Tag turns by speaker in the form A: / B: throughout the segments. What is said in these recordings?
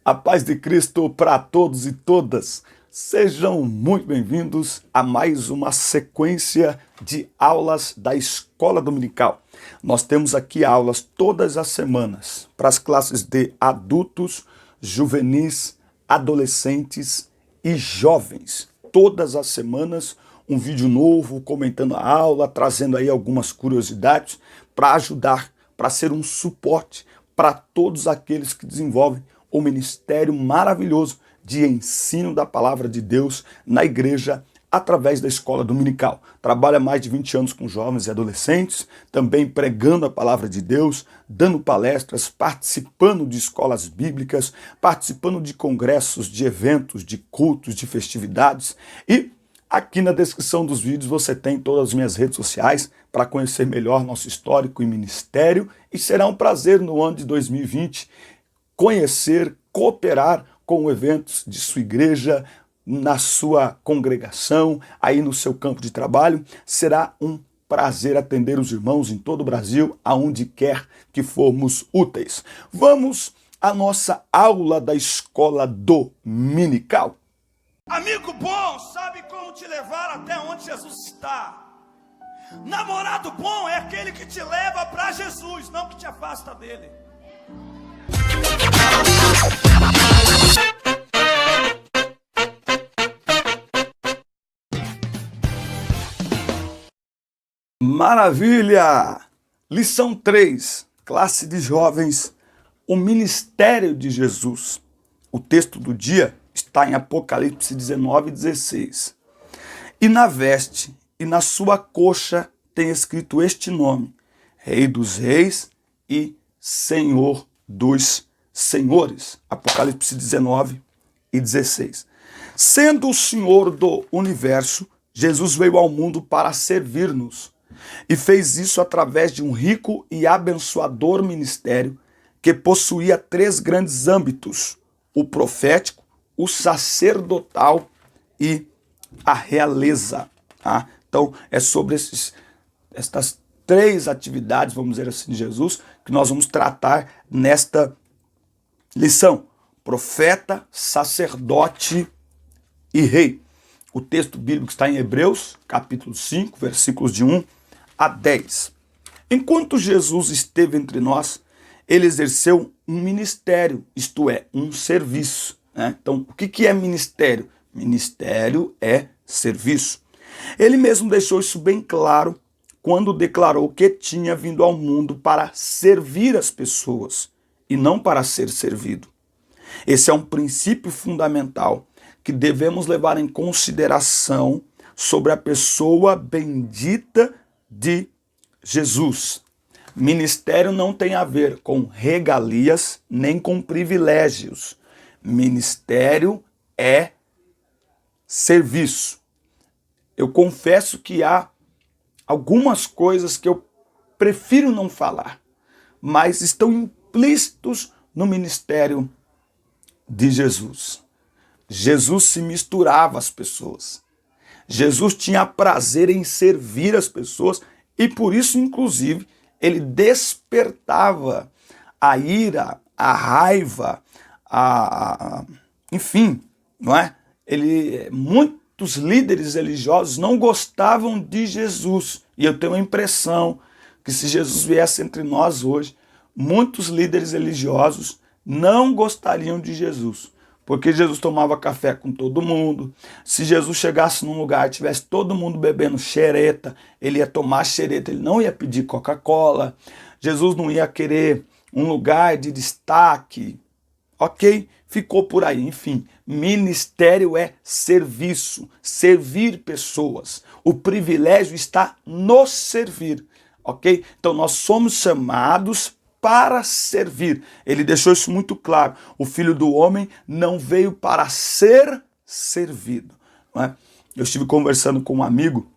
A: A paz de Cristo para todos e todas. Sejam muito bem-vindos a mais uma sequência de aulas da Escola Dominical. Nós temos aqui aulas todas as semanas para as classes de adultos, juvenis, adolescentes e jovens. Todas as semanas um vídeo novo, comentando a aula, trazendo aí algumas curiosidades para ajudar, para ser um suporte para todos aqueles que desenvolvem o ministério maravilhoso de ensino da palavra de Deus na igreja através da escola dominical. Trabalha mais de 20 anos com jovens e adolescentes, também pregando a palavra de Deus, dando palestras, participando de escolas bíblicas, participando de congressos, de eventos, de cultos, de festividades. E aqui na descrição dos vídeos você tem todas as minhas redes sociais para conhecer melhor nosso histórico e ministério. E será um prazer no ano de 2020 conhecer, cooperar com eventos de sua igreja, na sua congregação, aí no seu campo de trabalho. Será um prazer atender os irmãos em todo o Brasil, aonde quer que formos úteis. Vamos à nossa aula da escola dominical.
B: Amigo bom sabe como te levar até onde Jesus está. Namorado bom é aquele que te leva para Jesus, não que te afasta dele.
A: Maravilha! Lição 3, classe de jovens, o ministério de Jesus. O texto do dia está em Apocalipse 19:16. E na veste e na sua coxa tem escrito este nome: Rei dos Reis e Senhor dos Senhores. Apocalipse 19:16. Sendo o Senhor do universo, Jesus veio ao mundo para servir-nos. E fez isso através de um rico e abençoador ministério que possuía 3 grandes âmbitos: o profético, o sacerdotal e a realeza. Tá? Então, é sobre estas 3 atividades, vamos dizer assim, de Jesus, que nós vamos tratar nesta lição: profeta, sacerdote e rei. O texto bíblico está em Hebreus, capítulo 5, versículos de 1 a 10. Enquanto Jesus esteve entre nós, ele exerceu um ministério, isto é, um serviço. Né? Então, o que é ministério? Ministério é serviço. Ele mesmo deixou isso bem claro quando declarou que tinha vindo ao mundo para servir as pessoas e não para ser servido. Esse é um princípio fundamental que devemos levar em consideração sobre a pessoa bendita de Jesus. Ministério não tem a ver com regalias nem com privilégios. Ministério é serviço. Eu confesso que há algumas coisas que eu prefiro não falar, mas estão implícitos no ministério de Jesus. Jesus se misturava às pessoas. Jesus tinha prazer em servir as pessoas e por isso, inclusive, ele despertava a ira, a raiva, enfim, não é? Muitos líderes religiosos não gostavam de Jesus. E eu tenho a impressão que se Jesus viesse entre nós hoje, muitos líderes religiosos não gostariam de Jesus. Porque Jesus tomava café com todo mundo. Se Jesus chegasse num lugar e tivesse todo mundo bebendo xereta, ele ia tomar xereta, ele não ia pedir Coca-Cola. Jesus não ia querer um lugar de destaque. Ok? Ficou por aí. Enfim, ministério é serviço, servir pessoas. O privilégio está no servir. Ok? Então nós somos chamados para servir. Ele deixou isso muito claro. O Filho do Homem não veio para ser servido. Não é? Eu estive conversando com um amigo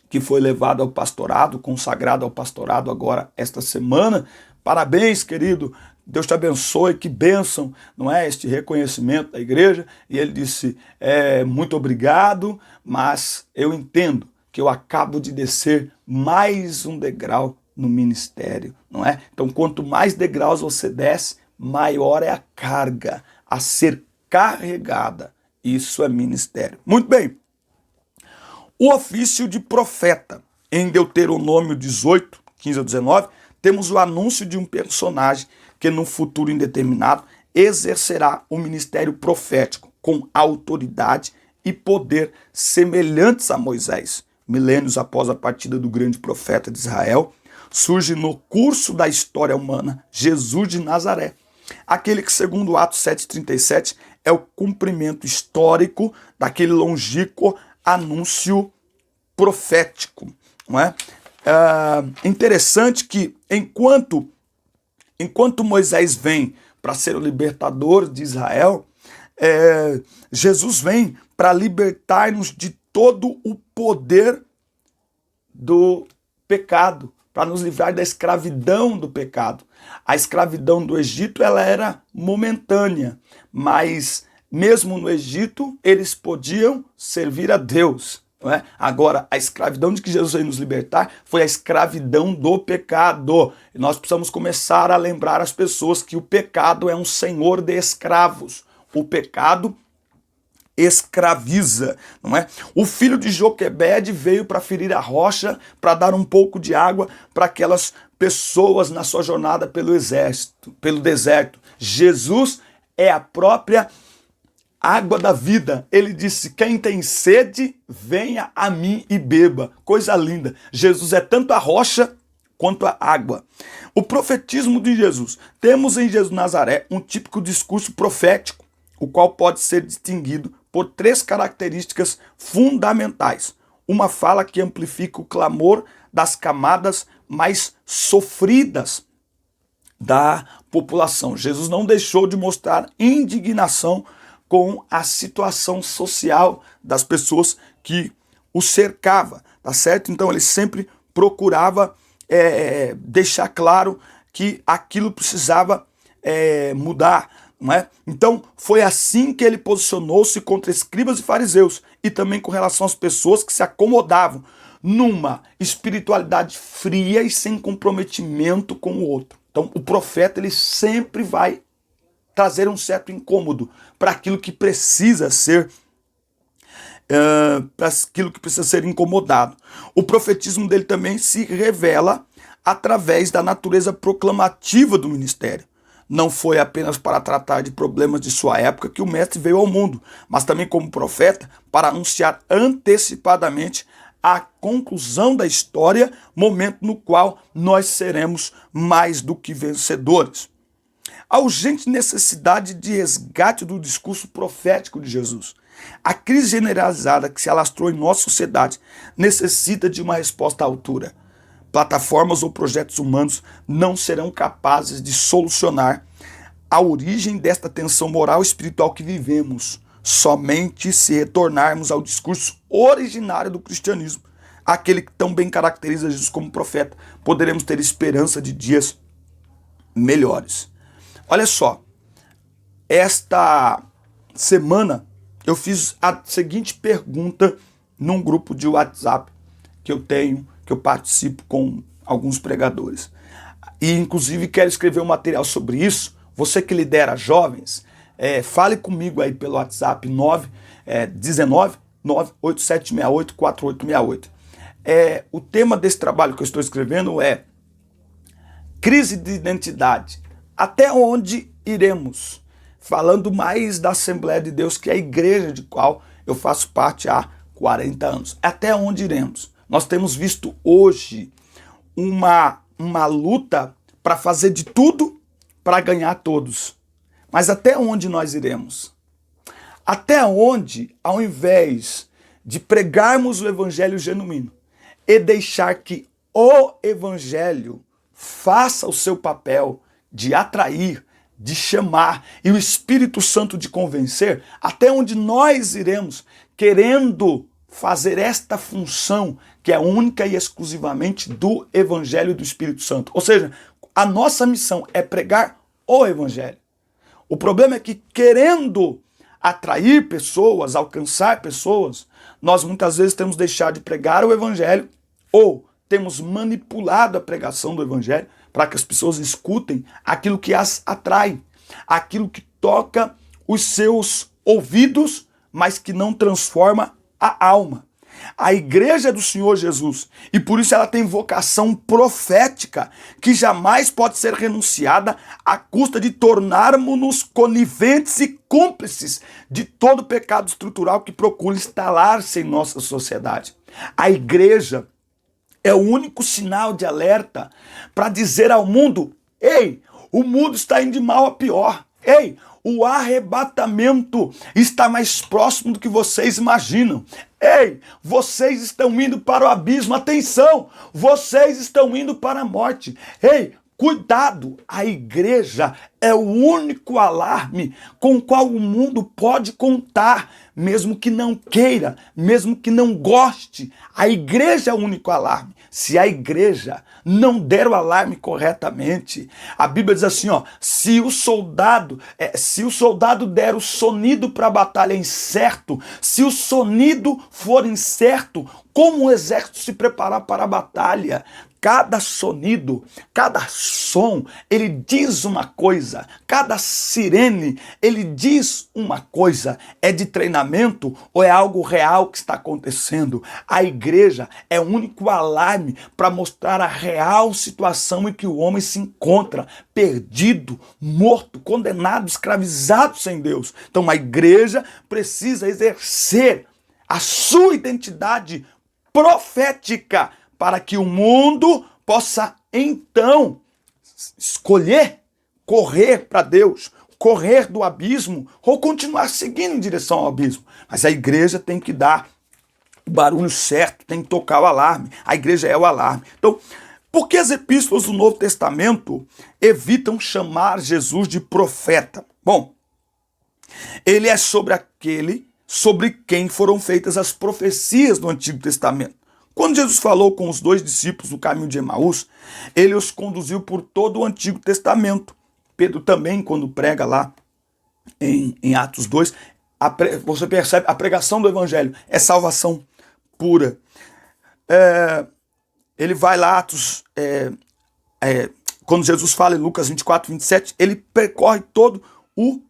A: que foi levado ao pastorado, consagrado ao pastorado agora esta semana. Parabéns, querido. Deus te abençoe, que bênção, não é? Este reconhecimento da igreja. E ele disse, muito obrigado, mas eu entendo que eu acabo de descer mais um degrau no ministério, não é? Então, quanto mais degraus você desce, maior é a carga, a ser carregada. Isso é ministério. Muito bem. O ofício de profeta. Em Deuteronômio 18, 15 a 19, temos o anúncio de um personagem que no futuro indeterminado exercerá o ministério profético com autoridade e poder semelhantes a Moisés. Milênios após a partida do grande profeta de Israel, surge no curso da história humana Jesus de Nazaré, aquele que, segundo Atos 7,37, é o cumprimento histórico daquele longínquo anúncio profético. Não é? Interessante que enquanto Moisés vem para ser o libertador de Israel, Jesus vem para libertar-nos de todo o poder do pecado, para nos livrar da escravidão do pecado. A escravidão do Egito ela era momentânea, mas mesmo no Egito eles podiam servir a Deus. Não é? Agora, a escravidão de que Jesus veio nos libertar foi a escravidão do pecado. E nós precisamos começar a lembrar as pessoas que o pecado é um senhor de escravos. O pecado escraviza, não é? O filho de Joquebede veio para ferir a rocha, para dar um pouco de água para aquelas pessoas na sua jornada pelo deserto. Jesus é a própria água da vida. Ele disse: quem tem sede, venha a mim e beba. Coisa linda. Jesus é tanto a rocha quanto a água. O profetismo de Jesus. Temos em Jesus Nazaré um típico discurso profético, o qual pode ser distinguido por 3 características fundamentais. Uma fala que amplifica o clamor das camadas mais sofridas da população. Jesus não deixou de mostrar indignação com a situação social das pessoas que o cercava, tá certo? Então ele sempre procurava deixar claro que aquilo precisava mudar, não é? Então foi assim que ele posicionou-se contra escribas e fariseus e também com relação às pessoas que se acomodavam numa espiritualidade fria e sem comprometimento com o outro. Então o profeta ele sempre vai trazer um certo incômodo para aquilo que precisa ser incomodado. O profetismo dele também se revela através da natureza proclamativa do ministério. Não foi apenas para tratar de problemas de sua época que o mestre veio ao mundo, mas também como profeta para anunciar antecipadamente a conclusão da história, momento no qual nós seremos mais do que vencedores. A urgente necessidade de resgate do discurso profético de Jesus. A crise generalizada que se alastrou em nossa sociedade necessita de uma resposta à altura. Plataformas ou projetos humanos não serão capazes de solucionar a origem desta tensão moral e espiritual que vivemos. Somente se retornarmos ao discurso originário do cristianismo, aquele que tão bem caracteriza Jesus como profeta, poderemos ter esperança de dias melhores. Olha só, esta semana eu fiz a seguinte pergunta num grupo de WhatsApp que eu participo com alguns pregadores. E inclusive quero escrever um material sobre isso. Você que lidera jovens, fale comigo aí pelo WhatsApp 19 98768 4868. O tema desse trabalho que eu estou escrevendo é crise de identidade. Até onde iremos? Falando mais da Assembleia de Deus, que é a igreja de qual eu faço parte há 40 anos. Até onde iremos? Nós temos visto hoje uma luta para fazer de tudo para ganhar todos. Mas até onde nós iremos? Até onde, ao invés de pregarmos o evangelho genuíno e deixar que o evangelho faça o seu papel de atrair, de chamar e o Espírito Santo de convencer, até onde nós iremos querendo fazer esta função que é única e exclusivamente do Evangelho do Espírito Santo. Ou seja, a nossa missão é pregar o Evangelho. O problema é que querendo atrair pessoas, alcançar pessoas, nós muitas vezes temos deixado de pregar o Evangelho ou temos manipulado a pregação do Evangelho para que as pessoas escutem aquilo que as atrai, aquilo que toca os seus ouvidos, mas que não transforma a alma. A igreja do Senhor Jesus, e por isso ela tem vocação profética, que jamais pode ser renunciada à custa de tornarmos-nos coniventes e cúmplices de todo pecado estrutural que procura instalar-se em nossa sociedade. A igreja é o único sinal de alerta para dizer ao mundo: ei, o mundo está indo de mal a pior. Ei, o arrebatamento está mais próximo do que vocês imaginam. Ei, vocês estão indo para o abismo. Atenção, vocês estão indo para a morte. Ei, cuidado, a igreja é o único alarme com o qual o mundo pode contar, mesmo que não queira, mesmo que não goste. A igreja é o único alarme. Se a igreja não der o alarme corretamente, a Bíblia diz assim, ó, se o soldado der o sonido para a batalha incerto, se o sonido for incerto, como o exército se preparar para a batalha? Cada sonido, cada som, ele diz uma coisa. Cada sirene, ele diz uma coisa. É de treinamento ou é algo real que está acontecendo? A igreja é o único alarme para mostrar a real situação em que o homem se encontra, perdido, morto, condenado, escravizado sem Deus. Então a igreja precisa exercer a sua identidade profética, para que o mundo possa, então, escolher correr para Deus, correr do abismo ou continuar seguindo em direção ao abismo. Mas a igreja tem que dar o barulho certo, tem que tocar o alarme. A igreja é o alarme. Então, por que as epístolas do Novo Testamento evitam chamar Jesus de profeta? Bom, ele é sobre aquele sobre quem foram feitas as profecias do Antigo Testamento. Quando Jesus falou com os 2 discípulos no caminho de Emaús, ele os conduziu por todo o Antigo Testamento. Pedro também, quando prega lá em Atos 2, você percebe, a pregação do Evangelho é salvação pura. Ele vai lá, quando Jesus fala em Lucas 24, 27, ele percorre todo o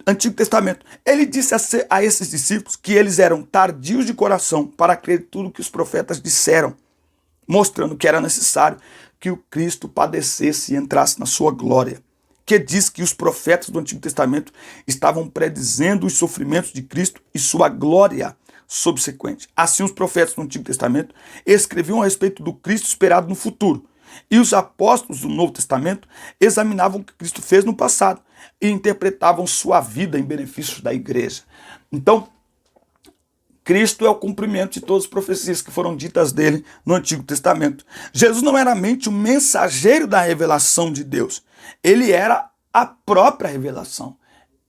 A: Antigo Testamento. Ele disse a esses discípulos que eles eram tardios de coração para crer tudo que os profetas disseram, mostrando que era necessário que o Cristo padecesse e entrasse na sua glória. Que diz que os profetas do Antigo Testamento estavam predizendo os sofrimentos de Cristo e sua glória subsequente. Assim, os profetas do Antigo Testamento escreviam a respeito do Cristo esperado no futuro. E os apóstolos do Novo Testamento examinavam o que Cristo fez no passado e interpretavam sua vida em benefício da igreja. Então, Cristo é o cumprimento de todas as profecias que foram ditas dele no Antigo Testamento. Jesus não era meramente o mensageiro da revelação de Deus. Ele era a própria revelação.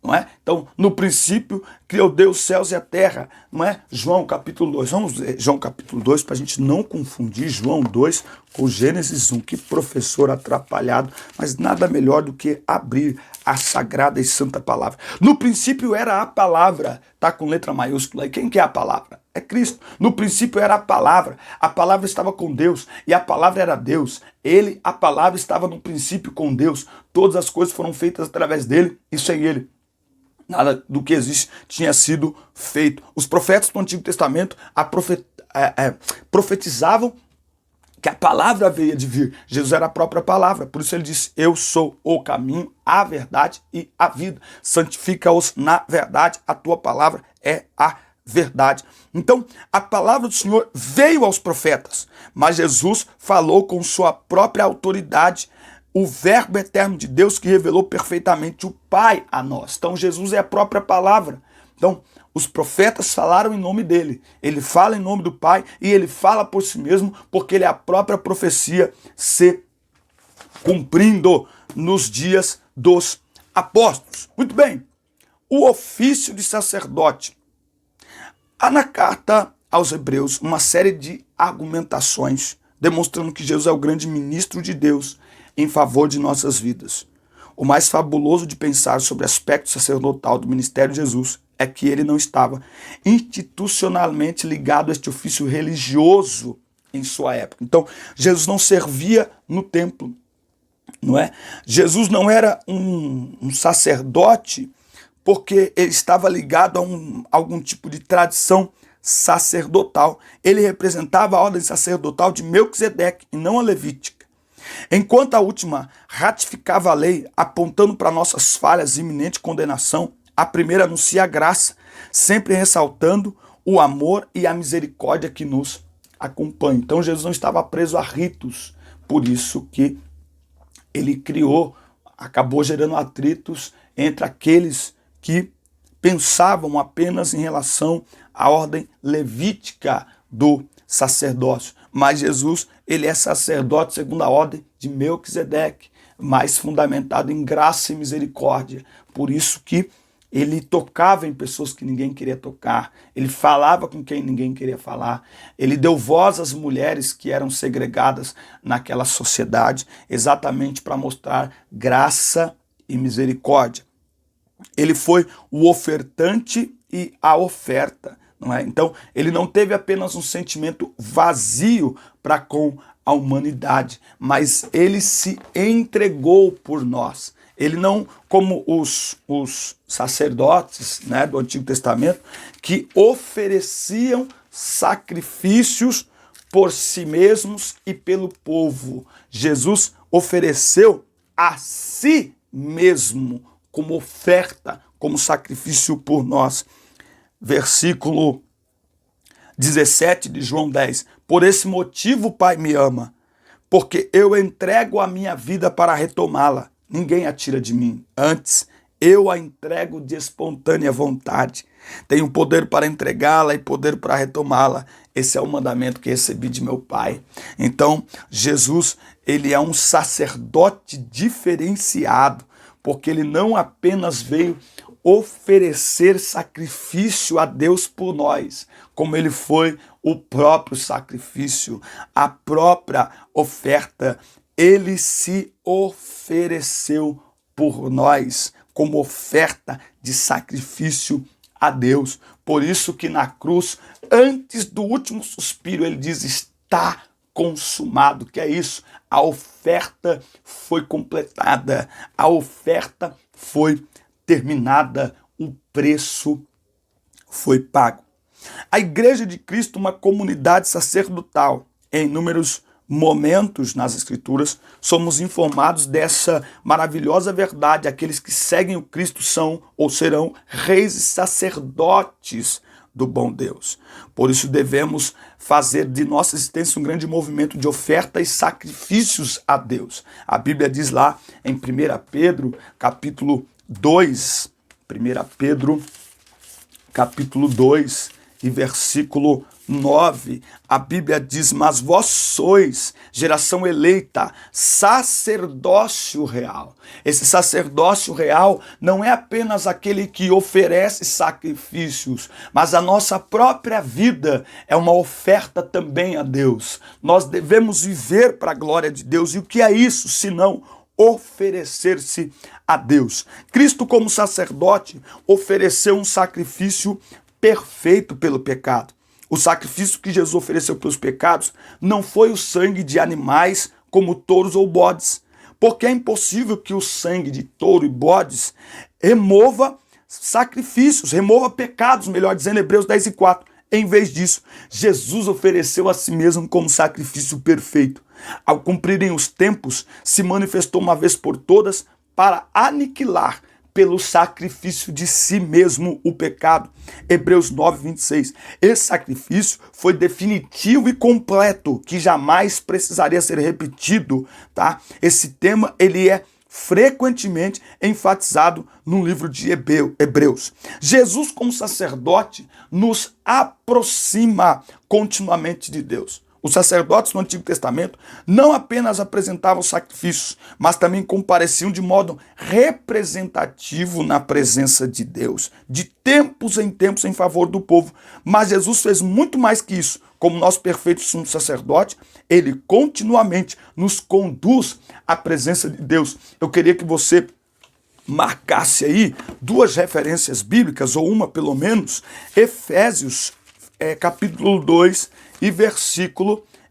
A: Não é? Então, no princípio, criou Deus os céus e a terra. Não é? João capítulo 2. Vamos ler João capítulo 2 para a gente não confundir João 2 com Gênesis 1. Que professor atrapalhado, mas nada melhor do que abrir a sagrada e santa palavra. No princípio era a palavra, tá com letra maiúscula. E quem que é a palavra? É Cristo. No princípio era a palavra estava com Deus e a palavra era Deus. Ele, a palavra, estava no princípio com Deus. Todas as coisas foram feitas através dele e sem ele nada do que existe tinha sido feito. Os profetas do Antigo Testamento profetizavam que a palavra haveria de vir. Jesus era a própria palavra. Por isso ele disse, eu sou o caminho, a verdade e a vida. Santifica-os na verdade. A tua palavra é a verdade. Então, a palavra do Senhor veio aos profetas, mas Jesus falou com sua própria autoridade, o verbo eterno de Deus que revelou perfeitamente o Pai a nós. Então Jesus é a própria palavra. Então os profetas falaram em nome dele. Ele fala em nome do Pai e ele fala por si mesmo porque ele é a própria profecia se cumprindo nos dias dos apóstolos. Muito bem. O ofício de sacerdote. Há na carta aos Hebreus uma série de argumentações demonstrando que Jesus é o grande ministro de Deus em favor de nossas vidas. O mais fabuloso de pensar sobre o aspecto sacerdotal do ministério de Jesus é que ele não estava institucionalmente ligado a este ofício religioso em sua época. Então, Jesus não servia no templo, não é? Jesus não era um sacerdote porque ele estava ligado a algum tipo de tradição sacerdotal. Ele representava a ordem sacerdotal de Melquisedeque e não a levítica. Enquanto a última ratificava a lei, apontando para nossas falhas e iminente condenação, a primeira anuncia a graça, sempre ressaltando o amor e a misericórdia que nos acompanham. Então Jesus não estava preso a ritos, por isso que ele acabou gerando atritos entre aqueles que pensavam apenas em relação à ordem levítica do sacerdócio. Mas Jesus, ele é sacerdote segundo a ordem de Melquisedeque, mais fundamentado em graça e misericórdia. Por isso que ele tocava em pessoas que ninguém queria tocar, ele falava com quem ninguém queria falar, ele deu voz às mulheres que eram segregadas naquela sociedade, exatamente para mostrar graça e misericórdia. Ele foi o ofertante e a oferta, não é? Então, ele não teve apenas um sentimento vazio para com a humanidade, mas ele se entregou por nós. Ele não, como os sacerdotes, né, do Antigo Testamento, que ofereciam sacrifícios por si mesmos e pelo povo. Jesus ofereceu a si mesmo como oferta, como sacrifício por nós. Versículo 17 de João 10. Por esse motivo o Pai me ama, porque eu entrego a minha vida para retomá-la. Ninguém a tira de mim. Antes, eu a entrego de espontânea vontade. Tenho poder para entregá-la e poder para retomá-la. Esse é o mandamento que recebi de meu Pai. Então, Jesus, ele é um sacerdote diferenciado, porque ele não apenas veio oferecer sacrifício a Deus por nós, como ele foi o próprio sacrifício, a própria oferta. Ele se ofereceu por nós como oferta de sacrifício a Deus. Por isso que na cruz, antes do último suspiro, ele diz: está consumado. Que é isso? A oferta foi completada, a oferta foi terminada, o preço foi pago. A Igreja de Cristo, uma comunidade sacerdotal, em Números momentos nas Escrituras, somos informados dessa maravilhosa verdade. Aqueles que seguem o Cristo são ou serão reis e sacerdotes do bom Deus. Por isso devemos fazer de nossa existência um grande movimento de oferta e sacrifícios a Deus. A Bíblia diz lá em 1 Pedro, capítulo 2, 1 Pedro, capítulo 2, e versículo 9, a Bíblia diz: mas vós sois geração eleita, sacerdócio real. Esse sacerdócio real não é apenas aquele que oferece sacrifícios, mas a nossa própria vida é uma oferta também a Deus. Nós devemos viver para a glória de Deus. E o que é isso, senão oferecer-se a Deus? Cristo, como sacerdote, ofereceu um sacrifício perfeito pelo pecado. O sacrifício que Jesus ofereceu pelos pecados não foi o sangue de animais como touros ou bodes, porque é impossível que o sangue de touro e bodes remova sacrifícios, remova pecados, melhor dizendo, Hebreus 10:4. Em vez disso, Jesus ofereceu a si mesmo como sacrifício perfeito. Ao cumprirem os tempos, se manifestou uma vez por todas para aniquilar pelo sacrifício de si mesmo o pecado. Hebreus 9:26. Esse sacrifício foi definitivo e completo, que jamais precisaria ser repetido, tá? Esse tema, ele é frequentemente enfatizado no livro de Hebreus. Jesus, como sacerdote, nos aproxima continuamente de Deus. Os sacerdotes no Antigo Testamento não apenas apresentavam sacrifícios, mas também compareciam de modo representativo na presença de Deus, de tempos em favor do povo. Mas Jesus fez muito mais que isso. Como nosso perfeito sumo sacerdote, ele continuamente nos conduz à presença de Deus. Eu queria que você marcasse aí duas referências bíblicas, ou uma pelo menos. Efésios capítulo 2 e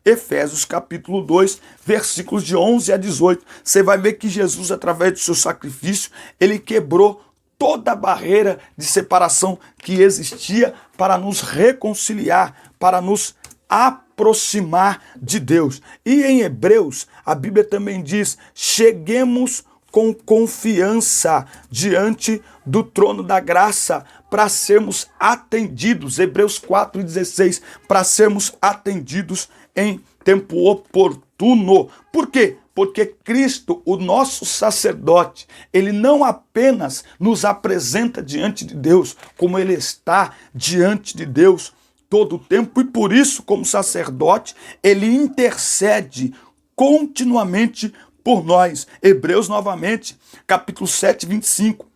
A: Efésios capítulo 2, versículos de 11 a 18. Você vai ver que Jesus, através do seu sacrifício, ele quebrou toda a barreira de separação que existia para nos reconciliar, para nos aproximar de Deus. E em Hebreus, a Bíblia também diz: cheguemos com confiança diante do trono da graça para sermos atendidos. Hebreus 4:16, para sermos atendidos em tempo oportuno. Por quê? Porque Cristo, o nosso sacerdote, ele não apenas nos apresenta diante de Deus, como ele está diante de Deus todo o tempo, e por isso, como sacerdote, ele intercede continuamente por nós. Hebreus, novamente, capítulo 7, 25.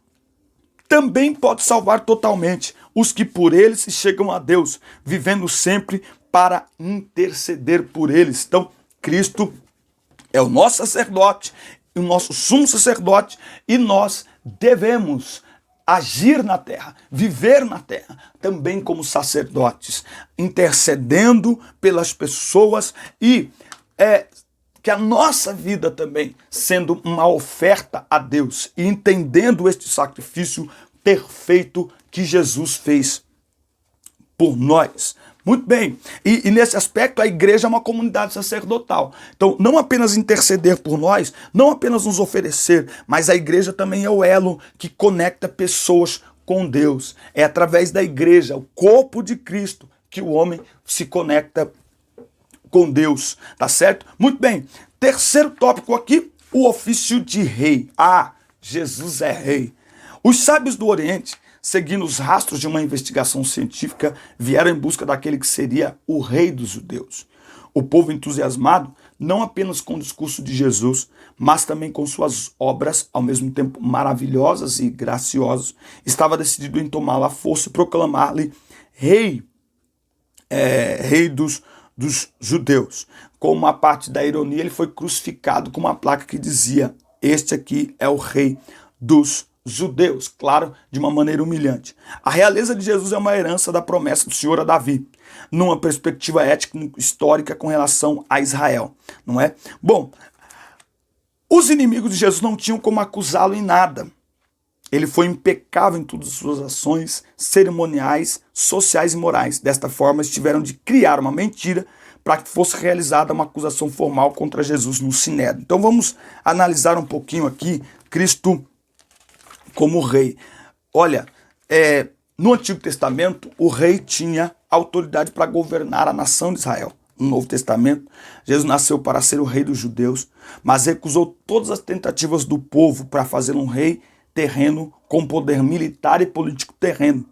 A: Também pode salvar totalmente os que por ele se chegam a Deus, vivendo sempre para interceder por eles. Então, Cristo é o nosso sacerdote, o nosso sumo sacerdote, e nós devemos agir na terra, viver na terra, também como sacerdotes, intercedendo pelas pessoas e que a nossa vida também sendo uma oferta a Deus e entendendo este sacrifício perfeito que Jesus fez por nós. Muito bem, e nesse aspecto a igreja é uma comunidade sacerdotal. Então, não apenas interceder por nós, não apenas nos oferecer, mas a igreja também é o elo que conecta pessoas com Deus. É através da igreja, o corpo de Cristo, que o homem se conecta com Deus, tá certo? Muito bem, terceiro tópico aqui, o ofício de rei. Ah, Jesus é rei. Os sábios do Oriente, seguindo os rastros de uma investigação científica, vieram em busca daquele que seria o rei dos judeus. O povo entusiasmado, não apenas com o discurso de Jesus, mas também com suas obras, ao mesmo tempo maravilhosas e graciosas, estava decidido em tomá-lo à força e proclamar-lhe rei, rei dos judeus. Com uma parte da ironia, ele foi crucificado com uma placa que dizia: este aqui é o rei dos judeus, claro, de uma maneira humilhante. A realeza de Jesus é uma herança da promessa do Senhor a Davi, numa perspectiva étnico-histórica com relação a Israel, não é? Bom, os inimigos de Jesus não tinham como acusá-lo em nada. Ele foi impecável em todas as suas ações cerimoniais, sociais e morais. Desta forma, eles tiveram de criar uma mentira para que fosse realizada uma acusação formal contra Jesus no Sinédrio. Então vamos analisar um pouquinho aqui Cristo como rei. Olha, no Antigo Testamento, o rei tinha autoridade para governar a nação de Israel. No Novo Testamento, Jesus nasceu para ser o rei dos judeus, mas recusou todas as tentativas do povo para fazer um rei terreno com poder militar e político terreno.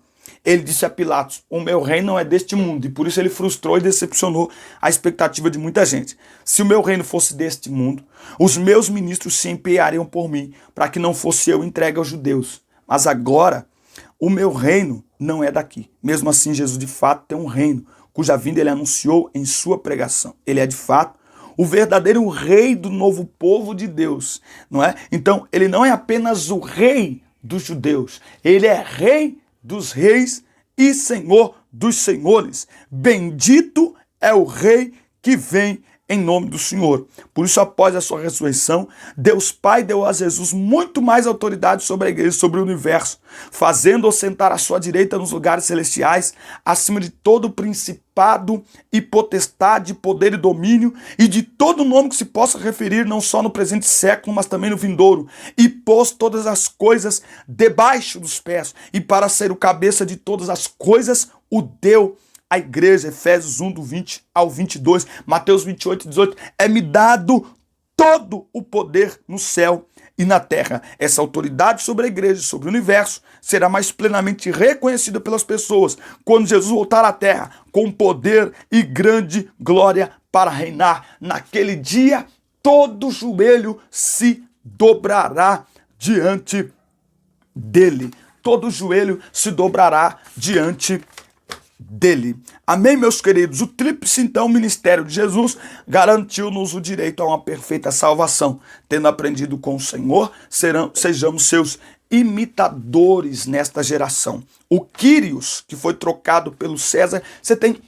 A: Ele disse a Pilatos: o meu reino não é deste mundo, e por isso ele frustrou e decepcionou a expectativa de muita gente. Se o meu reino fosse deste mundo, os meus ministros se empenhariam por mim, para que não fosse eu entregue aos judeus. Mas agora, o meu reino não é daqui. Mesmo assim, Jesus de fato tem um reino, cuja vinda ele anunciou em sua pregação. Ele é de fato o verdadeiro rei do novo povo de Deus, não é? Então, ele não é apenas o rei dos judeus, ele é rei dos reis e senhor dos senhores. Bendito é o rei que vem em nome do Senhor. Por isso, após a sua ressurreição, Deus Pai deu a Jesus muito mais autoridade sobre a igreja, sobre o universo, fazendo-o sentar à sua direita nos lugares celestiais, acima de todo principado e potestade, poder e domínio, e de todo nome que se possa referir, não só no presente século, mas também no vindouro, e pôs todas as coisas debaixo dos pés, e para ser o cabeça de todas as coisas, o deu a igreja. Efésios 1, do 20 ao 22, Mateus 28, 18, é-me dado todo o poder no céu e na terra. Essa autoridade sobre a igreja, sobre o universo, será mais plenamente reconhecida pelas pessoas quando Jesus voltar à terra com poder e grande glória para reinar. Naquele dia, todo joelho se dobrará diante dele. Todo joelho se dobrará diante dele. Amém, meus queridos? O tríplice, então, ministério de Jesus garantiu-nos o direito a uma perfeita salvação. Tendo aprendido com o Senhor, sejamos seus imitadores nesta geração. O Quírios, que foi trocado pelo César, você tem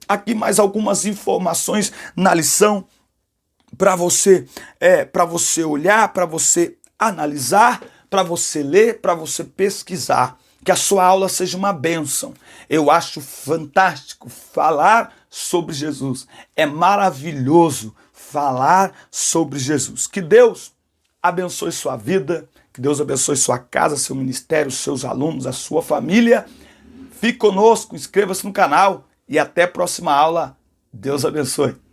A: aqui mais algumas informações na lição para você olhar, para você analisar. para você ler, para você pesquisar. Que a sua aula seja uma bênção. Eu acho fantástico falar sobre Jesus. É maravilhoso falar sobre Jesus. Que Deus abençoe sua vida, que Deus abençoe sua casa, seu ministério, seus alunos, a sua família. Fique conosco, inscreva-se no canal e até a próxima aula. Deus abençoe.